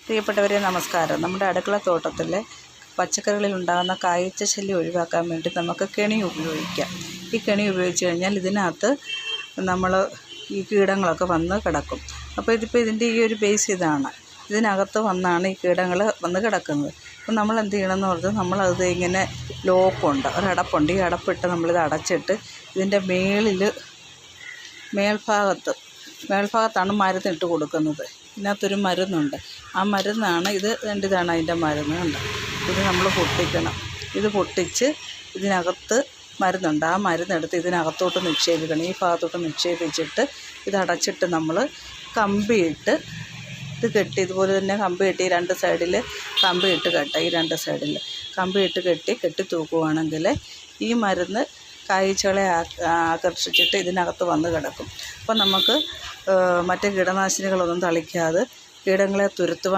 പ്രിയപ്പെട്ടവരെ നമസ്കാരം. നമ്മുടെ അടുക്കളത്തോട്ടത്തിലെ പച്ചക്കറികളിൽ ഉണ്ടാകുന്ന കായ്ച്ച ശല്യം ഒഴിവാക്കാൻ വേണ്ടി നമുക്ക് കെണി ഉപയോഗിക്കാം. ഈ കെണി ഉപയോഗിച്ച് കഴിഞ്ഞാൽ ഇതിനകത്ത് നമ്മൾ ഈ കീടങ്ങളൊക്കെ വന്ന് കിടക്കും. അപ്പോൾ ഇതിൻ്റെ ഈ ഒരു ബേസ് ഇതാണ്. ഇതിനകത്ത് വന്നാണ് ഈ കീടങ്ങൾ വന്ന് കിടക്കുന്നത്. അപ്പോൾ നമ്മൾ എന്ത് ചെയ്യണമെന്ന് പറഞ്ഞാൽ നമ്മളത് ഇങ്ങനെ ലോക്കുണ്ട്, ഒരടപ്പുണ്ട്. ഈ അടപ്പിട്ട് നമ്മളിത് അടച്ചിട്ട് ഇതിൻ്റെ മേൽഭാഗത്താണ് മരുന്നിട്ട് കൊടുക്കുന്നത്. ഇതിനകത്തൊരു മരുന്നുണ്ട്. ആ മരുന്നാണ് ഇതാണ് അതിൻ്റെ മരുന്ന്. കണ്ടോ, ഇത് നമ്മൾ പൊട്ടിക്കണം. ഇത് പൊട്ടിച്ച് ഇതിനകത്ത് മരുന്നുണ്ട്. ആ മരുന്നെടുത്ത് ഇതിനകത്തോട്ട് നിക്ഷേപിക്കണം. ഈ ഭാഗത്തോട്ട് നിക്ഷേപിച്ചിട്ട് ഇതടച്ചിട്ട് നമ്മൾ കമ്പിയിട്ട് ഇത് കെട്ടി, ഇതുപോലെ തന്നെ കമ്പി കെട്ടി രണ്ട് സൈഡിൽ കമ്പിയിട്ട് കെട്ടുക. ഈ രണ്ട് സൈഡിൽ കമ്പിയിട്ട് കെട്ടി തൂക്കുകയാണെങ്കിൽ ഈ മരുന്ന് കായ്ച്ചകളെ ആകർഷിച്ചിട്ട് ഇതിനകത്ത് വന്ന് കിടക്കും. അപ്പോൾ നമുക്ക് മറ്റ് കീടനാശിനികളൊന്നും തളിക്കാതെ കീടങ്ങളെ തുരത്തുവാൻ